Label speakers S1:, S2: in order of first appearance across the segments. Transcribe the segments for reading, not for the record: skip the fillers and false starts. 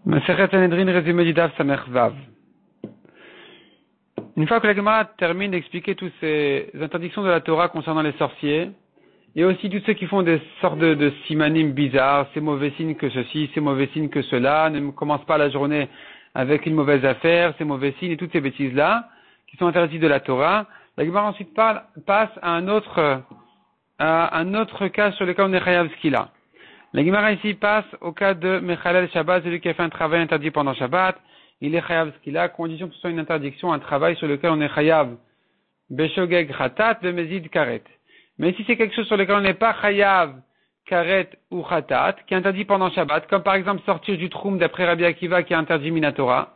S1: Masechet Sanhedrin, résumé du Daf Samech Vav. Une fois que la Gemara termine d'expliquer toutes ces interdictions de la Torah concernant les sorciers, et aussi tous ceux qui font des sortes de simanim bizarres, c'est mauvais signe que ceci, c'est mauvais signe que cela, ne commence pas la journée avec une mauvaise affaire, c'est mauvais signe, et toutes ces bêtises-là, qui sont interdites de la Torah, la Gemara ensuite passe à un autre cas sur lequel on est chayav skila. La Gemara ici passe au cas de Mechalel Shabbat, celui qui a fait un travail interdit pendant Shabbat, il est chayav skila, condition que ce soit une interdiction, un travail sur lequel on est chayav beshogeg khatat bemezid karet. Mais si c'est quelque chose sur lequel on n'est pas chayav karet ou khatat, qui est interdit pendant Shabbat, comme par exemple sortir du troum d'après Rabbi Akiva qui est interdit minatora,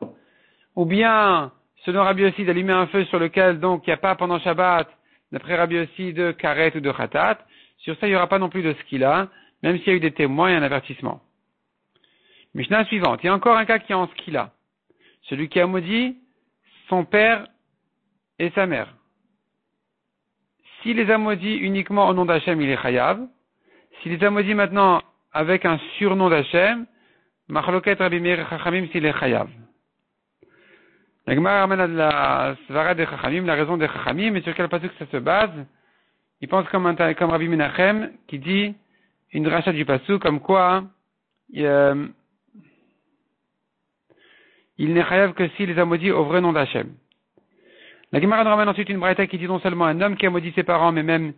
S1: ou bien selon Rabbi Yossi d'allumer un feu sur lequel donc il n'y a pas pendant Shabbat, d'après Rabbi Yossi de karet ou de khatat, sur ça il n'y aura pas non plus de skila, même s'il y a eu des témoins et un avertissement. Mishnah suivante. Il y a encore un cas qui est en skila. Celui qui a maudit son père et sa mère. S'il les a maudits uniquement au nom d'Hachem, il est chayav. S'il les a maudits maintenant avec un surnom d'Hachem, machloket Rabbi Meir Chachamim, s'il est chayav. La Gemara ramène à la svara des Chachamim, la raison des Chachamim, mais sur quel pasuk ça se base? Il pense comme Rabbi Menachem, qui dit une dracha du pasuk, comme quoi il n'est chayav que s'il les a maudits au vrai nom d'Hachem. La Gemara nous ramène ensuite une braïta qui dit non seulement un homme qui a maudit ses parents, mais même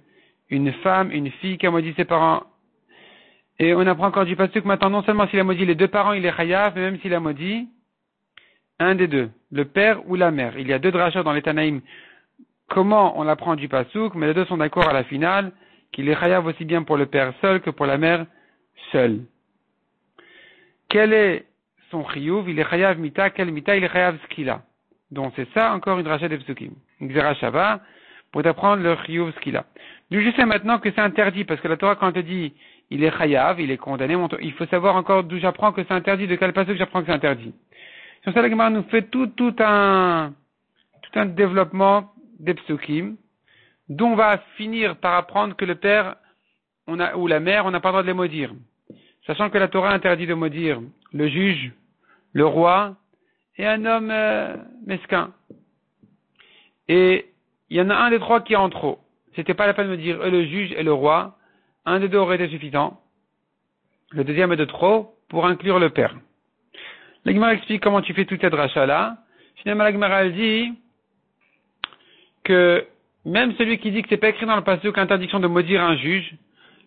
S1: une femme, une fille qui a maudit ses parents. Et on apprend encore du pasuk maintenant, non seulement s'il a maudit les deux parents, il est chayav, mais même s'il a maudit un des deux, le père ou la mère. Il y a deux drachas dans les Tanaïm. Comment on l'apprend du pasuk, mais les deux sont d'accord à la finale, qu'il est chayav aussi bien pour le père seul que pour la mère seule. Quel est son chiyuv? Il est chayav mita, quel mita? Il est chayav skila. Donc c'est ça encore une dracha des psukim. Xera shava, pour t'apprendre le chiyuv skila. Nous je sais maintenant que c'est interdit, parce que la Torah quand elle te dit il est chayav, il est condamné, il faut savoir encore d'où j'apprends que c'est interdit, de quel pasuk j'apprends que c'est interdit. Sur ça la Gemara nous fait tout un développement des psukim, dont on va finir par apprendre que le père ou la mère, on n'a pas le droit de les maudire. Sachant que la Torah interdit de maudire le juge, le roi et un homme mesquin. Et il y en a un des trois qui est en trop. C'était pas la peine de me dire le juge et le roi. Un des deux aurait été suffisant. Le deuxième est de trop pour inclure le père. La Gemara explique comment tu fais toute cette dracha-là. Finalement, la Gemara elle dit que même celui qui dit que c'est pas écrit dans le pasuk interdiction de maudire un juge,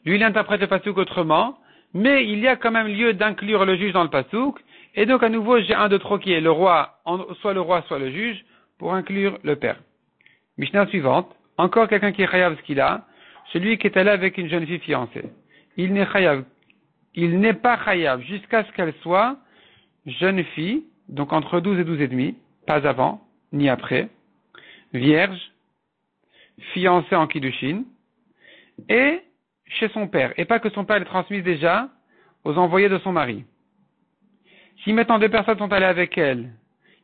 S1: lui il interprète le pasuk autrement, mais il y a quand même lieu d'inclure le juge dans le pasuk, et donc à nouveau j'ai un de trop qui est le roi, soit le juge, pour inclure le père. Mishnah suivante, encore quelqu'un qui est chayav ce qu'il a, celui qui est allé avec une jeune fille fiancée. Il n'est pas chayav jusqu'à ce qu'elle soit jeune fille, donc entre 12 et 12 et demi, pas avant, ni après, vierge, fiancée en kiddushin, et chez son père, et pas que son père l'ait transmise déjà aux envoyés de son mari. Si maintenant deux personnes sont allées avec elle,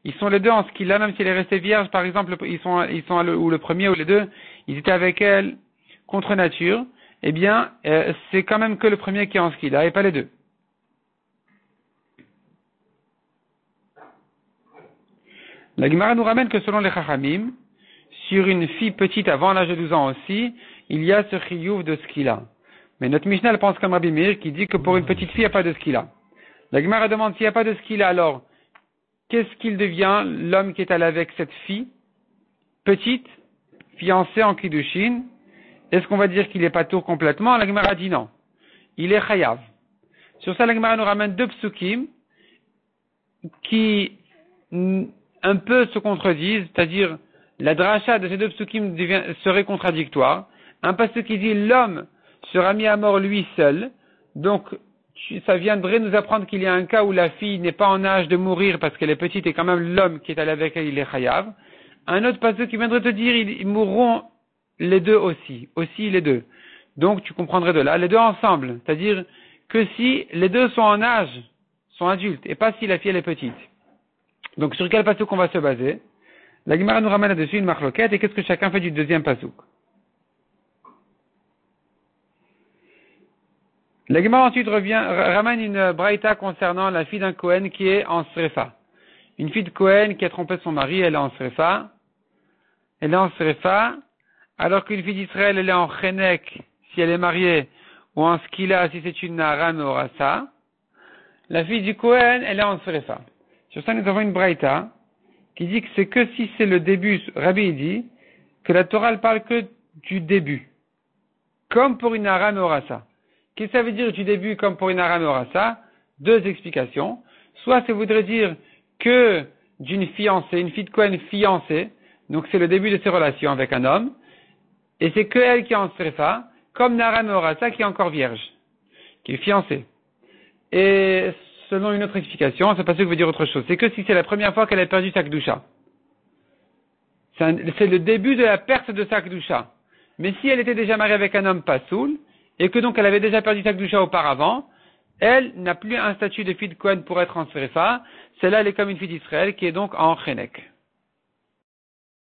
S1: ils sont les deux en ce qu'il a, même si elle est restée vierge, par exemple, ou le premier ou les deux, ils étaient avec elle contre nature, eh bien, c'est quand même que le premier qui est en ce qu'il a, et pas les deux. La Gemara nous ramène que selon les Chachamim, sur une fille petite avant l'âge de 12 ans aussi, il y a ce chiyuv de skila. Mais notre Mishnah elle pense comme Rabbi Meir qui dit que pour une petite fille, il n'y a pas de skila. La Gemara demande s'il n'y a pas de skila, alors qu'est-ce qu'il devient l'homme qui est allé avec cette fille petite, fiancée en kiddushin? Est-ce qu'on va dire qu'il n'est pas tour complètement? La Gemara dit non. Il est chayav. Sur ça, la Gemara nous ramène deux psukim qui un peu se contredisent, c'est-à-dire la dracha de ces deux psukim serait contradictoire. Un pasuk qui dit l'homme sera mis à mort lui seul, donc ça viendrait nous apprendre qu'il y a un cas où la fille n'est pas en âge de mourir parce qu'elle est petite et quand même l'homme qui est allé avec elle il est chayav. Un autre pasuk qui viendrait te dire ils mourront les deux aussi les deux. Donc tu comprendrais de là les deux ensemble, c'est-à-dire que si les deux sont en âge, sont adultes et pas si la fille elle est petite. Donc sur quel pasuk on va se baser? La Gemara nous ramène là-dessus une marloquette, et qu'est-ce que chacun fait du deuxième pasuk? La Gemara ensuite ramène une braïta concernant la fille d'un Kohen qui est en Srefa. Une fille de Kohen qui a trompé son mari, elle est en Srefa. Elle est en Srefa, alors qu'une fille d'Israël, elle est en Chenek, si elle est mariée, ou en Skila, si c'est une Nahara Meorasa. La fille du Kohen, elle est en Srefa. Sur ça, nous avons une braïta qui dit que c'est que si c'est le début, Rabbi dit, que la Torah ne parle que du début. Comme pour une Nahara Meorasa. Qu'est-ce que ça veut dire du début comme pour une Nahara Meorasa? Deux explications. Soit ça voudrait dire que d'une fiancée, une fille de Kohen fiancée, donc c'est le début de ses relations avec un homme, et c'est que elle qui est en Srefa, comme Nahara Meorasa qui est encore vierge, qui est fiancée. Et selon une autre explication, c'est pas ça que veut dire autre chose. C'est que si c'est la première fois qu'elle a perdu sa Kedusha. C'est le début de la perte de sa Kedusha. Mais si elle était déjà mariée avec un homme pasoul, et que donc elle avait déjà perdu sa Kedusha auparavant, elle n'a plus un statut de fille de Kohen pour être en Srefa. Celle-là, elle est comme une fille d'Israël qui est donc en Chenek.